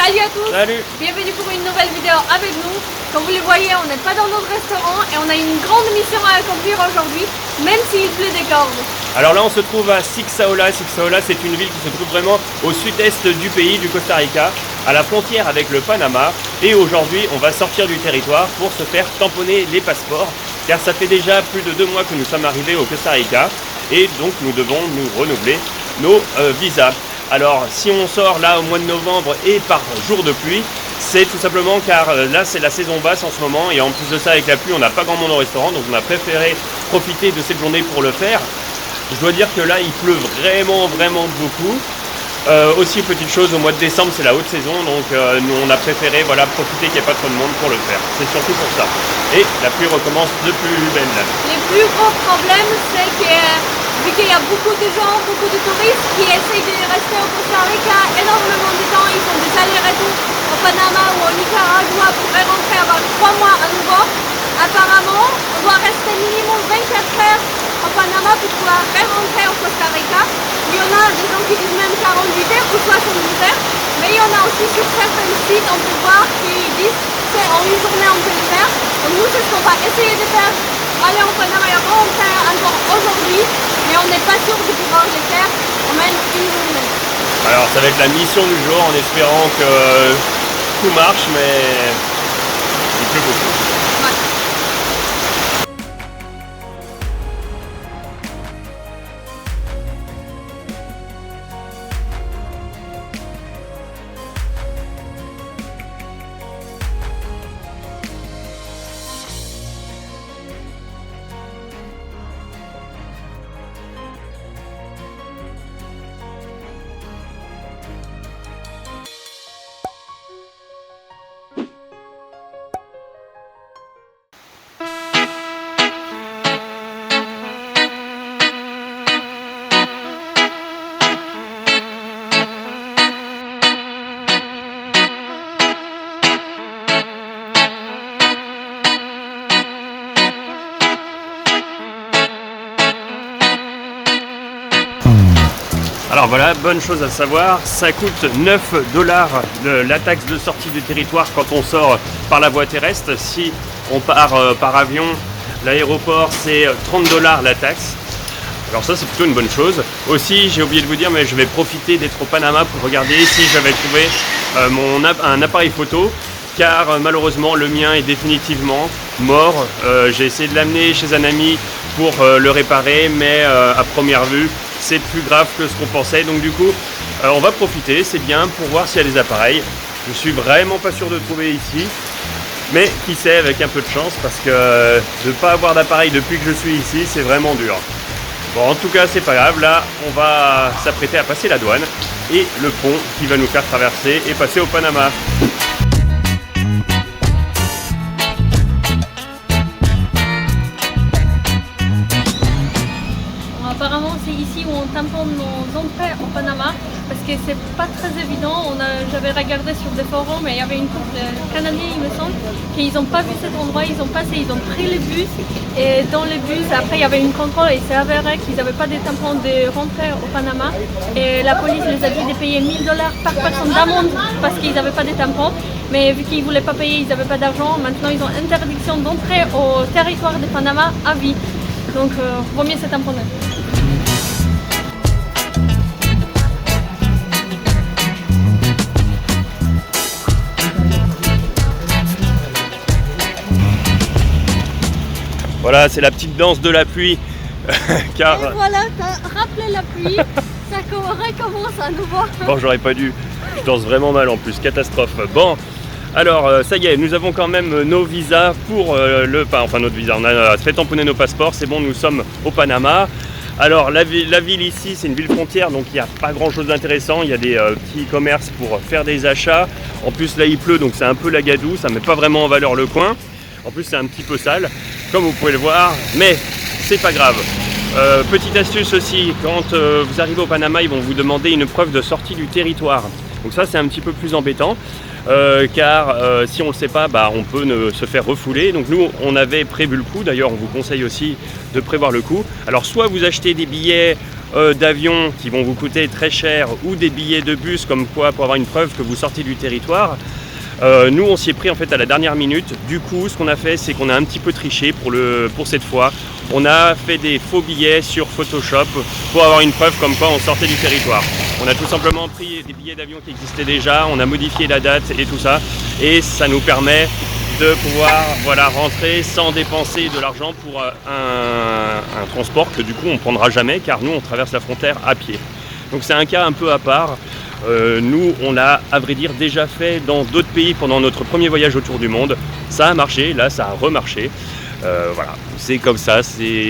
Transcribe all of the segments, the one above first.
Salut à tous. Salut. Bienvenue pour une nouvelle vidéo avec nous. Comme vous le voyez, on n'est pas dans notre restaurant et on a une grande mission à accomplir aujourd'hui, même s'il pleut des cordes. Alors là on se trouve à Sixaola. Sixaola c'est une ville qui se trouve vraiment au sud-est du pays, du Costa Rica, à la frontière avec le Panama. Et aujourd'hui on va sortir du territoire pour se faire tamponner les passeports, car ça fait déjà plus de 2 mois que nous sommes arrivés au Costa Rica et donc nous devons nous renouveler nos visas. Alors si on sort là au mois de novembre et par jour de pluie, c'est tout simplement car là c'est la saison basse en ce moment et en plus de ça avec la pluie on n'a pas grand monde au restaurant, donc on a préféré profiter de cette journée pour le faire. Je dois dire que là il pleut vraiment beaucoup. Aussi petite chose, au mois de décembre c'est la haute saison, donc nous on a préféré profiter qu'il n'y ait pas trop de monde pour le faire. C'est surtout pour ça. Et la pluie recommence de plus belle. Le plus gros problème c'est que vu qu'il y a beaucoup de gens, beaucoup de touristes qui essayent de rester au Costa Rica énormément de temps, ils font des allers-retours au Panama ou au Nicaragua pour rentrer avant 3 mois à nouveau. Apparemment, on doit rester minimum 24 heures au Panama pour pouvoir rentrer au Costa Rica. Il y en a des gens qui disent même 48 heures ou 72 heures, mais il y en a aussi sur certains sites, on peut voir qu'ils disent qu'en une journée on peut le faire. Donc nous c'est ce qu'on va essayer de faire, aller au Panama et rentrer encore aujourd'hui, mais on n'est pas sûr de pouvoir le faire en même une journée. Alors ça va être la mission du jour en espérant que tout marche, mais il pleut beaucoup. Ouais. Alors voilà, bonne chose à savoir, ça coûte 9 $ la taxe de sortie du territoire quand on sort par la voie terrestre. Si on part par avion, l'aéroport c'est 30 $ la taxe. Alors ça c'est plutôt une bonne chose. Aussi j'ai oublié de vous dire, mais je vais profiter d'être au Panama pour regarder si j'avais trouvé un appareil photo, car malheureusement le mien est définitivement mort. J'ai essayé de l'amener chez un ami pour le réparer, mais à première vue c'est plus grave que ce qu'on pensait. Donc du coup on va profiter, c'est bien, pour voir s'il y a des appareils. Je suis vraiment pas sûr de trouver ici, mais qui sait, avec un peu de chance, parce que de ne pas avoir d'appareil depuis que je suis ici c'est vraiment dur. Bon, en tout cas c'est pas grave, là on va s'apprêter à passer la douane et le pont qui va nous faire traverser et passer au Panama. Apparemment c'est ici où on tamponne nos entrées au Panama, parce que c'est pas très évident. J'avais regardé sur des forums, mais il y avait une couple de Canadiens il me semble, qu'ils n'ont pas vu cet endroit, ils ont pris le bus, et dans le bus après il y avait une contrôle et c'est avéré qu'ils n'avaient pas des tampons de rentrée au Panama, et la police les a dit de payer 1 000 $ par personne d'amende parce qu'ils n'avaient pas de tampons. Mais vu qu'ils ne voulaient pas payer, ils n'avaient pas d'argent, maintenant ils ont interdiction d'entrer au territoire du Panama à vie. Donc vaut mieux se tamponner. Voilà, c'est la petite danse de la pluie. Car... Et voilà, t'as rappelé la pluie, ça recommence à nouveau. Bon, j'aurais pas dû. Je danse vraiment mal en plus, catastrophe. Bon, alors ça y est, nous avons quand même nos visas pour notre visa. On a fait tamponner nos passeports, c'est bon, nous sommes au Panama. Alors la ville ici, c'est une ville frontière, donc il n'y a pas grand chose d'intéressant. Il y a des petits commerces pour faire des achats. En plus là il pleut, donc c'est un peu la gadoue, ça met pas vraiment en valeur le coin. En plus c'est un petit peu sale, comme vous pouvez le voir, mais c'est pas grave. Petite astuce aussi, quand vous arrivez au Panama, ils vont vous demander une preuve de sortie du territoire. Donc ça c'est un petit peu plus embêtant, car si on ne le sait pas, on peut se faire refouler. Donc nous on avait prévu le coup, d'ailleurs on vous conseille aussi de prévoir le coup. Alors soit vous achetez des billets d'avions qui vont vous coûter très cher ou des billets de bus comme quoi pour avoir une preuve que vous sortez du territoire. Nous on s'y est pris en fait à la dernière minute. Du coup ce qu'on a fait c'est qu'on a un petit peu triché pour cette fois. On a fait des faux billets sur Photoshop pour avoir une preuve comme quoi on sortait du territoire. On a tout simplement pris des billets d'avion qui existaient déjà, on a modifié la date et tout ça, et ça nous permet de pouvoir rentrer sans dépenser de l'argent pour un transport que du coup on ne prendra jamais car nous on traverse la frontière à pied. Donc c'est un cas un peu à part. Nous on l'a à vrai dire déjà fait dans d'autres pays pendant notre premier voyage autour du monde. Ça a marché, là ça a remarché. Voilà, c'est comme ça,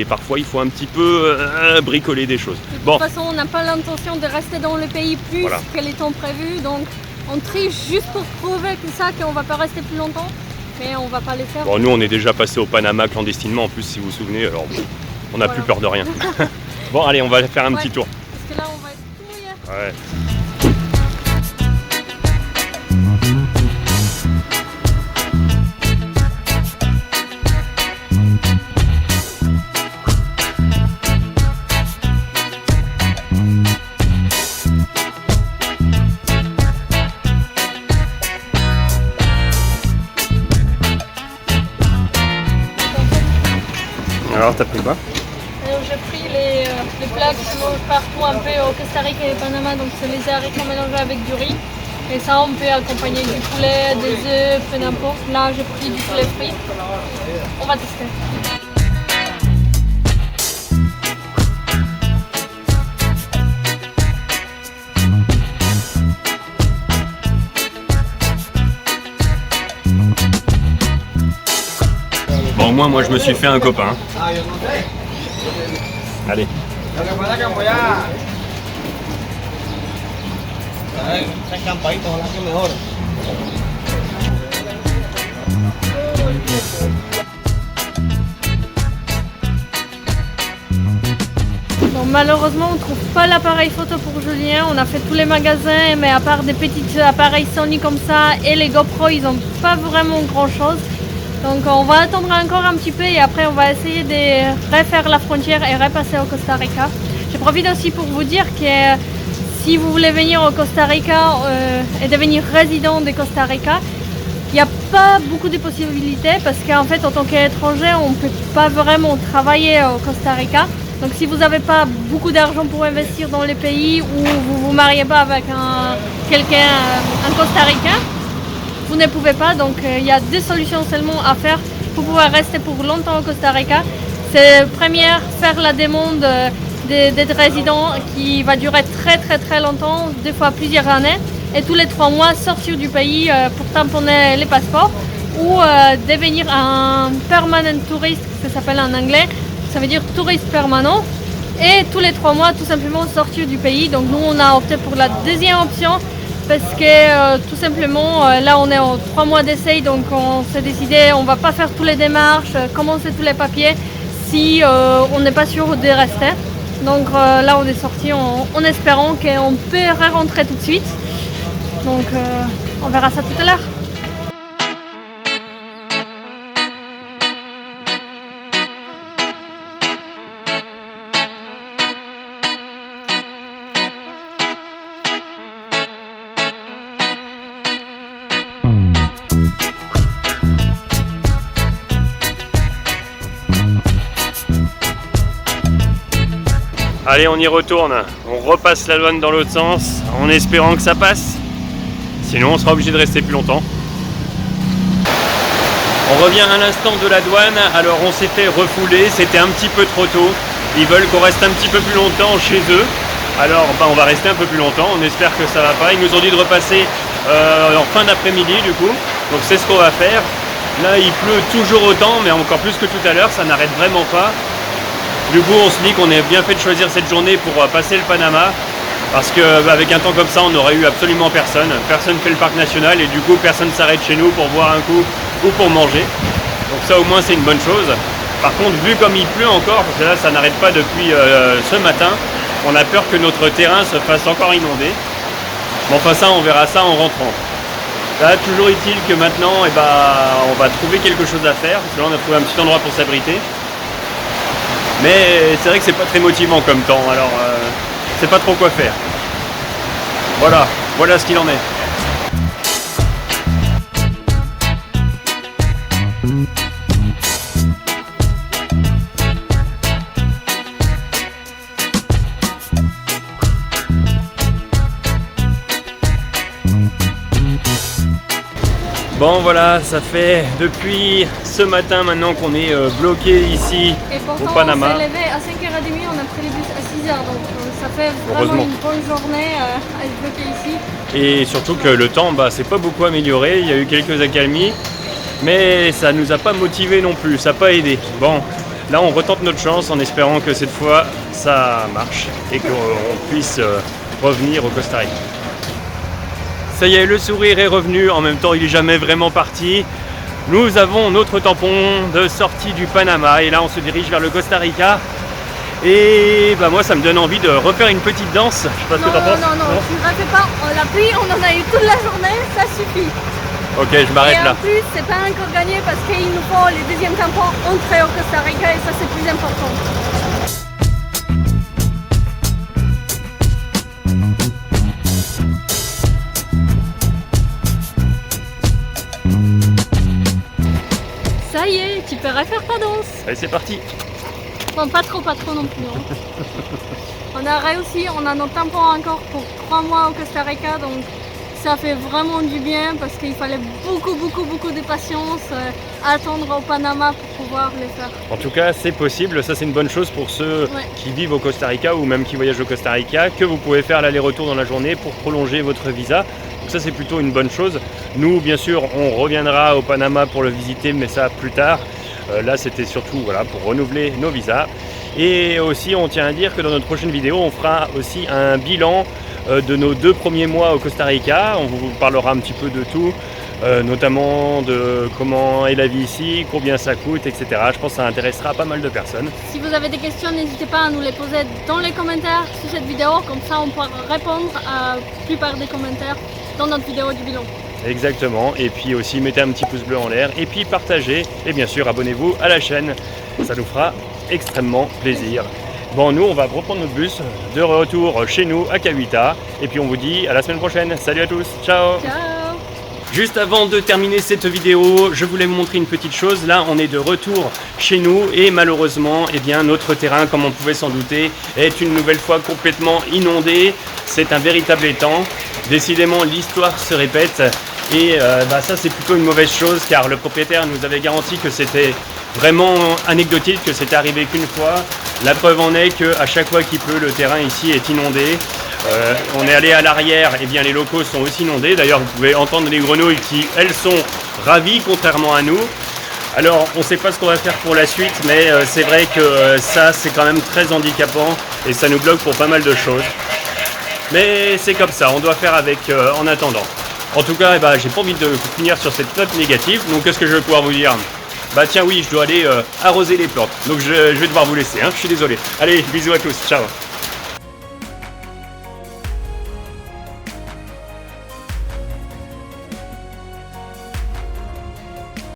parfois il faut un petit peu bricoler des choses. De toute façon, on n'a pas l'intention de rester dans le pays plus que les temps prévus, donc on triche juste pour prouver que ça, qu'on va pas rester plus longtemps, mais on va pas les faire. Bon, nous on est déjà passé au Panama clandestinement en plus si vous vous souvenez, alors bon, on n'a plus peur de rien. Bon allez, on va faire un petit tour. Parce que là on va être tout mouillé. Ouais. Alors t'as pris quoi? Alors j'ai pris les plats qui se mangent partout un peu au Costa Rica et au Panama, donc c'est les haricots mélangés avec du riz. Et ça on peut accompagner du poulet, des œufs, peu n'importe. Là j'ai pris du poulet frit. On va tester. Bon, au moins moi je me suis fait un copain. Allez. Bon, malheureusement on trouve pas l'appareil photo pour Julien, on a fait tous les magasins mais à part des petits appareils Sony comme ça et les GoPro ils ont pas vraiment grand chose. Donc on va attendre encore un petit peu et après on va essayer de refaire la frontière et repasser au Costa Rica. Je profite aussi pour vous dire que si vous voulez venir au Costa Rica et devenir résident de Costa Rica, il n'y a pas beaucoup de possibilités parce qu'en fait en tant qu'étranger on ne peut pas vraiment travailler au Costa Rica. Donc si vous n'avez pas beaucoup d'argent pour investir dans les pays où vous ne vous mariez pas avec un Costaricain, vous ne pouvez pas. Donc il y a deux solutions seulement à faire pour pouvoir rester pour longtemps au Costa Rica. C'est première, faire la demande d'être résident qui va durer très longtemps, des fois plusieurs années. Et tous les 3 mois sortir du pays pour tamponner les passeports ou devenir un permanent touriste, ça s'appelle en anglais. Ça veut dire touriste permanent et tous les 3 mois tout simplement sortir du pays. Donc nous on a opté pour la deuxième option parce que tout simplement là on est en 3 mois d'essai, donc on s'est décidé on va pas faire tous les démarches, commencer tous les papiers si on n'est pas sûr de rester. Donc là on est sorti en espérant qu'on peut re-rentrer tout de suite. Donc on verra ça tout à l'heure. Allez, on y retourne, on repasse la douane dans l'autre sens en espérant que ça passe. Sinon on sera obligé de rester plus longtemps. On revient à l'instant de la douane, alors on s'est fait refouler, c'était un petit peu trop tôt. Ils veulent qu'on reste un petit peu plus longtemps chez eux. Alors on va rester un peu plus longtemps, on espère que ça va pas. Ils nous ont dit de repasser en fin d'après-midi du coup. Donc c'est ce qu'on va faire. Là il pleut toujours autant, mais encore plus que tout à l'heure, ça n'arrête vraiment pas. Du coup on se dit qu'on est bien fait de choisir cette journée pour passer le Panama. Parce qu'avec un temps comme ça, on n'aurait eu absolument personne. Personne fait le parc national et du coup, personne s'arrête chez nous pour boire un coup ou pour manger. Donc ça, au moins, c'est une bonne chose. Par contre, vu comme il pleut encore, parce que là, ça n'arrête pas depuis ce matin, on a peur que notre terrain se fasse encore inonder. Bon, enfin ça, on verra ça en rentrant. Là, toujours est-il que maintenant, on va trouver quelque chose à faire. Parce que là, on a trouvé un petit endroit pour s'abriter. Mais c'est vrai que c'est pas très motivant comme temps, alors c'est pas trop quoi faire. Voilà ce qu'il en est. Bon voilà, ça fait depuis ce matin maintenant qu'on est bloqué ici Et pourtant, au Panama. on s'est levé à 5h30, on a pris le bus à 6h, donc ça fait vraiment une bonne journée à être bloqué ici. Et surtout que le temps, c'est pas beaucoup amélioré, il y a eu quelques accalmies, mais ça nous a pas motivés non plus, ça n'a pas aidé. Bon, là on retente notre chance en espérant que cette fois ça marche et qu'on puisse revenir au Costa Rica. Ça y est, le sourire est revenu, en même temps il est jamais vraiment parti. Nous avons notre tampon de sortie du Panama et là on se dirige vers le Costa Rica. Et moi ça me donne envie de refaire une petite danse. Je sais pas ce que t'en penses. Non, tu ne refais pas. La pluie, on en a eu toute la journée, ça suffit. Ok, je m'arrête là. Et en plus, c'est pas encore gagné parce qu'il nous faut les deuxièmes tampons entrés au Costa Rica et ça c'est plus important. Ça y est, tu peux refaire ta danse. Allez, c'est parti. Bon, pas trop non plus. Hein. On a réussi, on a nos tampons encore pour 3 mois au Costa Rica, donc ça fait vraiment du bien parce qu'il fallait beaucoup de patience à attendre au Panama pour pouvoir les faire. En tout cas, c'est possible, ça c'est une bonne chose pour ceux qui vivent au Costa Rica ou même qui voyagent au Costa Rica, que vous pouvez faire l'aller-retour dans la journée pour prolonger votre visa. Donc ça c'est plutôt une bonne chose. Nous, bien sûr, on reviendra au Panama pour le visiter, mais ça plus tard. Là, c'était surtout pour renouveler nos visas. Et aussi, on tient à dire que dans notre prochaine vidéo, on fera aussi un bilan de nos 2 premiers mois au Costa Rica. On vous parlera un petit peu de tout, notamment de comment est la vie ici, combien ça coûte, etc. Je pense que ça intéressera pas mal de personnes. Si vous avez des questions, n'hésitez pas à nous les poser dans les commentaires sous cette vidéo. Comme ça, on pourra répondre à la plupart des commentaires dans notre vidéo du bilan. Exactement, et puis aussi mettez un petit pouce bleu en l'air et puis partagez et bien sûr abonnez-vous à la chaîne, ça nous fera extrêmement plaisir. Bon, nous on va reprendre notre bus de retour chez nous à Cahuita et puis on vous dit à la semaine prochaine. Salut à tous, ciao. Ciao. Juste avant de terminer cette vidéo, je voulais vous montrer une petite chose. Là, on est de retour chez nous et malheureusement, notre terrain, comme on pouvait s'en douter, est une nouvelle fois complètement inondé. C'est un véritable étang. Décidément, l'histoire se répète et ça, c'est plutôt une mauvaise chose car le propriétaire nous avait garanti que c'était vraiment anecdotique, que c'était arrivé qu'une fois. La preuve en est qu'à chaque fois qu'il pleut, le terrain ici est inondé. On est allé à l'arrière, les locaux sont aussi inondés. D'ailleurs, vous pouvez entendre les grenouilles qui, elles, sont ravies, contrairement à nous. Alors, on ne sait pas ce qu'on va faire pour la suite, mais c'est vrai que ça, c'est quand même très handicapant et ça nous bloque pour pas mal de choses. Mais c'est comme ça, on doit faire avec en attendant. En tout cas, j'ai pas envie de finir sur cette note négative, donc qu'est-ce que je vais pouvoir vous dire ? Tiens, oui, je dois aller arroser les plantes, donc je vais devoir vous laisser, je suis désolé. Allez, bisous à tous, ciao.